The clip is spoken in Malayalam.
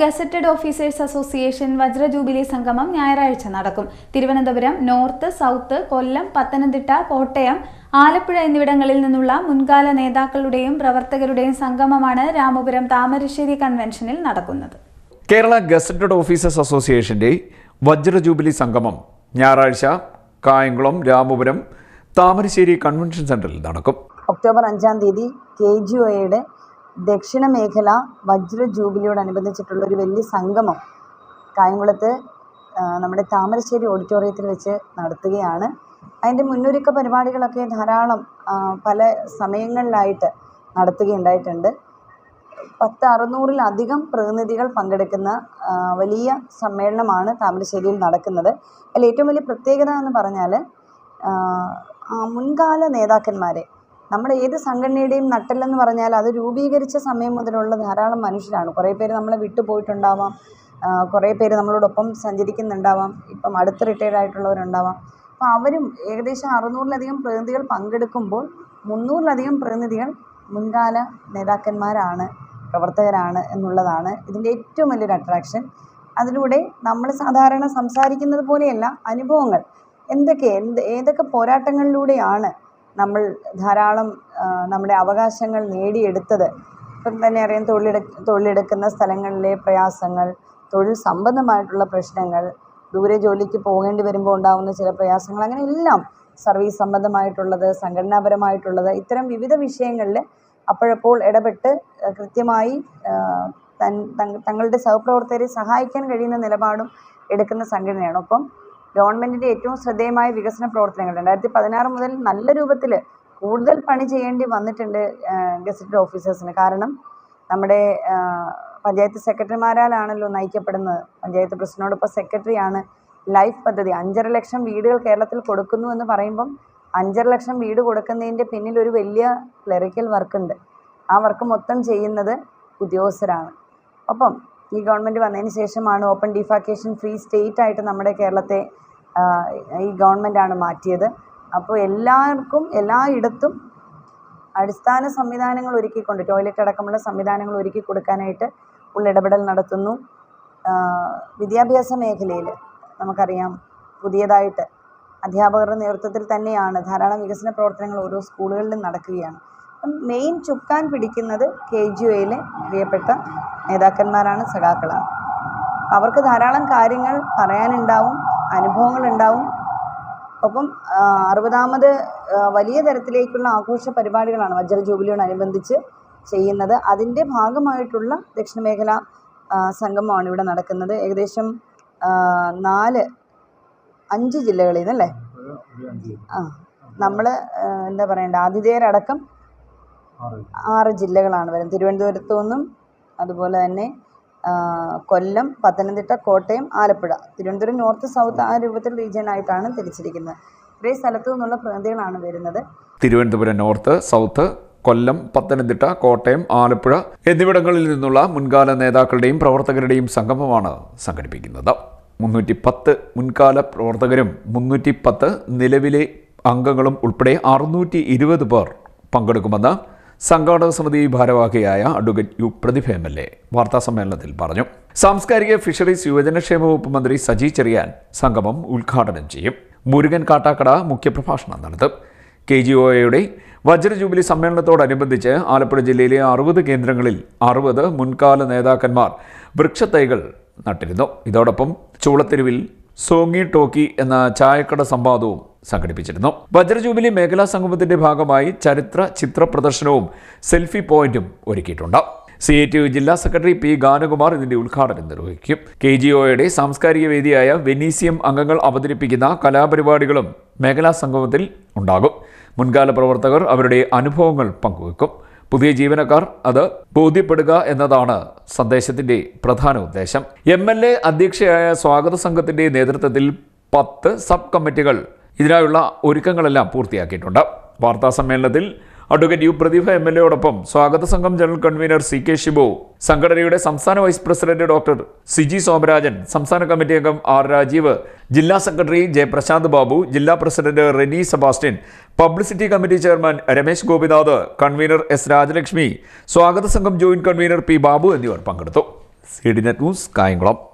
ഗസറ്റഡ് ഓഫീസേഴ്സ് അസോസിയേഷൻ വജ്ര ജൂബിലി സംഗമം ഞായറാഴ്ച നടക്കും. തിരുവനന്തപുരം നോർത്ത്, സൗത്ത്, കൊല്ലം, പത്തനംതിട്ട, കോട്ടയം, ആലപ്പുഴ എന്നിവിടങ്ങളിൽ നിന്നുള്ള മുൻകാല നേതാക്കളുടെയും പ്രവർത്തകരുടെയും സംഗമമാണ് രാമപുരം താമരശ്ശേരി കൺവെൻഷനിൽ നടക്കുന്നത്. കേരള ഗസറ്റഡ് ഓഫീസേഴ്സ് അസോസിയേഷന്റെ വജ്ര ജൂബിലി സംഗമം ഞായറാഴ്ച കായംകുളം രാമപുരം താമരശ്ശേരി കൺവെൻഷൻ സെന്ററിൽ നടക്കും. ഒക്ടോബർ 5-ാം തീയതി KGOയുടെ ദക്ഷിണ മേഖല വജ്ര ജൂബിലിയോടനുബന്ധിച്ചിട്ടുള്ള ഒരു വലിയ സംഗമം കായംകുളത്ത് നമ്മുടെ താമരശ്ശേരി ഓഡിറ്റോറിയത്തിൽ വെച്ച് നടത്തുകയാണ്. അതിൻ്റെ മുന്നൊരുക്ക പരിപാടികളൊക്കെ ധാരാളം പല സമയങ്ങളിലായിട്ട് നടത്തുകയുണ്ടായിട്ടുണ്ട്. 600-ലധികം പ്രതിനിധികൾ പങ്കെടുക്കുന്ന വലിയ സമ്മേളനമാണ് താമരശ്ശേരിയിൽ നടക്കുന്നത്. അതിൽ ഏറ്റവും വലിയ പ്രത്യേകത എന്ന് പറഞ്ഞാൽ മുൻകാല നേതാക്കന്മാരെ, നമ്മുടെ ഏത് സംഘടനയുടെയും നട്ടെല്ലെന്ന് പറഞ്ഞാൽ അത് രൂപീകരിച്ച സമയം മുതലുള്ള ധാരാളം മനുഷ്യരാണ്. കുറേ പേര് നമ്മളെ വിട്ടുപോയിട്ടുണ്ടാവാം, കുറേ പേര് നമ്മളോടൊപ്പം സഞ്ചരിക്കുന്നുണ്ടാവാം, ഇപ്പം അടുത്ത് റിട്ടയർഡ് ആയിട്ടുള്ളവരുണ്ടാവാം. അപ്പോൾ അവരും ഏകദേശം 600-ലധികം പ്രതിനിധികൾ പങ്കെടുക്കുമ്പോൾ 300-ലധികം പ്രതിനിധികൾ മുൻകാല നേതാക്കന്മാരാണ്, പ്രവർത്തകരാണ് എന്നുള്ളതാണ് ഇതിൻ്റെ ഏറ്റവും വലിയൊരു അട്രാക്ഷൻ. അതിലൂടെ നമ്മൾ സാധാരണ സംസാരിക്കുന്നത് പോലെയല്ല, അനുഭവങ്ങൾ ഏതൊക്കെ പോരാട്ടങ്ങളിലൂടെയാണ് നമ്മൾ ധാരാളം നമ്മുടെ അവകാശങ്ങൾ നേടിയെടുത്തത്. ഇപ്പം തന്നെ അറിയാം, തൊഴിലെടുക്കുന്ന സ്ഥലങ്ങളിലെ പ്രയാസങ്ങൾ, തൊഴിൽ സംബന്ധമായിട്ടുള്ള പ്രശ്നങ്ങൾ, ദൂരെ ജോലിക്ക് പോകേണ്ടി വരുമ്പോൾ ഉണ്ടാകുന്ന ചില പ്രയാസങ്ങൾ, അങ്ങനെ എല്ലാം സർവീസ് സംബന്ധമായിട്ടുള്ളത്, സംഘടനാപരമായിട്ടുള്ളത്, ഇത്തരം വിവിധ വിഷയങ്ങളിൽ അപ്പോഴപ്പോൾ ഇടപെട്ട് കൃത്യമായി തങ്ങളുടെ സഹപ്രവർത്തകരെ സഹായിക്കാൻ കഴിയുന്ന നിലപാടും എടുക്കുന്ന സംഘടനയാണ്. ഒപ്പം ഗവൺമെൻറ്റിൻ്റെ ഏറ്റവും ശ്രദ്ധേയമായ വികസന പ്രവർത്തനങ്ങൾ 2016 മുതൽ നല്ല രൂപത്തിൽ കൂടുതൽ പണി ചെയ്യേണ്ടി വന്നിട്ടുണ്ട് ഗസറ്റഡ് ഓഫീസേഴ്സിന്. കാരണം നമ്മുടെ പഞ്ചായത്ത് സെക്രട്ടറിമാരാലാണല്ലോ നയിക്കപ്പെടുന്നത്. പഞ്ചായത്ത് പ്രസിഡന്റിനോടൊപ്പം സെക്രട്ടറിയാണ്. ലൈഫ് പദ്ധതി 5.5 ലക്ഷം വീടുകൾ കേരളത്തിൽ കൊടുക്കുന്നു എന്ന് പറയുമ്പം 5.5 ലക്ഷം വീട് കൊടുക്കുന്നതിൻ്റെ പിന്നിൽ ഒരു വലിയ ക്ലറിക്കൽ വർക്കുണ്ട്. ആ വർക്ക് മൊത്തം ചെയ്യുന്നത് ഉദ്യോഗസ്ഥരാണ്. ഒപ്പം ഈ ഗവൺമെൻറ് വന്നതിന് ശേഷമാണ് ഓപ്പൺ ഡിഫാക്കേഷൻ ഫ്രീ സ്റ്റേറ്റ് ആയിട്ട് നമ്മുടെ കേരളത്തെ ഈ ഗവൺമെൻറ്റാണ് മാറ്റിയത്. അപ്പോൾ എല്ലാവർക്കും എല്ലായിടത്തും അടിസ്ഥാന സംവിധാനങ്ങൾ ഒരുക്കിക്കൊണ്ട്, ടോയ്ലറ്റ് അടക്കമുള്ള സംവിധാനങ്ങൾ ഒരുക്കി കൊടുക്കാനായിട്ട് ഉള്ള ഇടപെടൽ നടത്തുന്നു. വിദ്യാഭ്യാസ മേഖലയിൽ നമുക്കറിയാം, പുതിയതായിട്ട് അധ്യാപകരുടെ നേതൃത്വത്തിൽ തന്നെയാണ് ധാരാളം വികസന പ്രവർത്തനങ്ങൾ ഓരോ സ്കൂളുകളിലും നടക്കുകയാണ്. മെയിൻ ചുക്കാൻ പിടിക്കുന്നത് KGOയിലെ പ്രിയപ്പെട്ട നേതാക്കന്മാരാണ്, സഖാക്കളാണ്. അവർക്ക് ധാരാളം കാര്യങ്ങൾ പറയാനുണ്ടാവും, അനുഭവങ്ങളുണ്ടാവും. ഒപ്പം 60ാമത് വലിയ തരത്തിലേക്കുള്ള ആഘോഷ പരിപാടികളാണ് വജ്ര ജൂബിലിയോടനുബന്ധിച്ച് ചെയ്യുന്നത്. അതിൻ്റെ ഭാഗമായിട്ടുള്ള ദക്ഷിണ മേഖല സംഗമമാണ് ഇവിടെ നടക്കുന്നത്. ഏകദേശം 5 ജില്ലകളിൽ നിന്നല്ലേ, നമ്മൾ എന്താ പറയേണ്ടത്, ആതിഥേയരടക്കം 6 ജില്ലകളാണ് വരുന്നത്. തിരുവനന്തപുരത്തു നിന്നും, അതുപോലെ തന്നെ കൊല്ലം, പത്തനംതിട്ട, കോട്ടയം, ആലപ്പുഴ, തിരുവനന്തപുരം നോർത്ത്, സൗത്ത്, ആ രൂപത്തിൽ റീജിയനായിട്ടാണ് തിരിച്ചിരിക്കുന്നത്. ഇത്രയും സ്ഥലത്തു നിന്നുള്ള പ്രതിനിധികളാണ് വരുന്നത്. തിരുവനന്തപുരം നോർത്ത്, സൗത്ത്, കൊല്ലം, പത്തനംതിട്ട, കോട്ടയം, ആലപ്പുഴ എന്നിവിടങ്ങളിൽ നിന്നുള്ള മുൻകാല നേതാക്കളുടെയും പ്രവർത്തകരുടെയും സംഗമമാണ് സംഘടിപ്പിക്കുന്നത്. 310 മുൻകാല പ്രവർത്തകരും 310 നിലവിലെ അംഗങ്ങളും ഉൾപ്പെടെ 620 പേർ പങ്കെടുക്കുമെന്ന് സംഘാടക സമിതി ഭാരവാഹിയായ അഡ്വക്കേറ്റ് പ്രതിഭ MLA വാർത്താസമ്മേളനത്തിൽ പറഞ്ഞു. സാംസ്കാരിക ഫിഷറീസ് യുവജനക്ഷേമ വകുപ്പ് മന്ത്രി സജി ചെറിയാൻ സംഗമം ഉദ്ഘാടനം ചെയ്യും. മുരുകൻ കാട്ടാക്കട മുഖ്യപ്രഭാഷണം നടത്തും. KGOയുടെ വജ്ര ജൂബിലി സമ്മേളനത്തോടനുബന്ധിച്ച് ആലപ്പുഴ ജില്ലയിലെ 60 കേന്ദ്രങ്ങളിൽ 60 മുൻകാല നേതാക്കന്മാർ വൃക്ഷത്തൈകൾ നട്ടിരുന്നു. ഇതോടൊപ്പം ചൂളത്തെരുവിൽ സോങ്ങി ടോക്കി എന്ന ചായക്കട സംവാദവും സംഘടിപ്പിച്ചിരുന്നു. വജ്ര ജൂബിലി മേഖലാ സംഗമത്തിന്റെ ഭാഗമായി ചരിത്ര ചിത്ര പ്രദർശനവും സെൽഫി പോയിന്റും ഒരുക്കിയിട്ടുണ്ട്. CITU ജില്ലാ സെക്രട്ടറി P. ഗാനകുമാർ ഇതിന്റെ ഉദ്ഘാടനം നിർവഹിക്കും. KGOയുടെ സാംസ്കാരിക വേദിയായ വെനീസിയം അംഗങ്ങൾ അവതരിപ്പിക്കുന്ന കലാപരിപാടികളും മേഖലാ സംഗമത്തിൽ ഉണ്ടാകും. മുൻകാല പ്രവർത്തകർ അവരുടെ അനുഭവങ്ങൾ പങ്കുവെക്കും. പുതിയ ജീവനക്കാർ അത് ബോധ്യപ്പെടുക എന്നതാണ് സന്ദേശത്തിന്റെ പ്രധാന ഉദ്ദേശം. MLA അധ്യക്ഷയായ സ്വാഗത സംഘത്തിന്റെ നേതൃത്വത്തിൽ 10 സബ് കമ്മിറ്റികൾ ഇതിനായുള്ള ഒരുക്കങ്ങളെല്ലാം പൂർത്തിയാക്കിയിട്ടുണ്ട്. വാർത്താ സമ്മേളനത്തിൽ അഡ്വക്കേറ്റ് പ്രതിഭ MLAയോടൊപ്പം സ്വാഗത സംഘം ജനറൽ കൺവീനർ CK ഷിബു, സംഘടനയുടെ സംസ്ഥാന vice president doctor Siji Somarajan, സംസ്ഥാന കമ്മിറ്റി അംഗം R. രാജീവ്, ജില്ലാ സെക്രട്ടറി J. പ്രശാന്ത് ബാബു, ജില്ലാ president Reni Sebastian, publicity committee chairman Ramesh Gopinath, convener S. Rajalakshmi, സ്വാഗത സംഘം ജോയിന്റ് കൺവീനർ P. ബാബു എന്നിവർ പങ്കെടുത്തു. CDNet news Kayamkulam.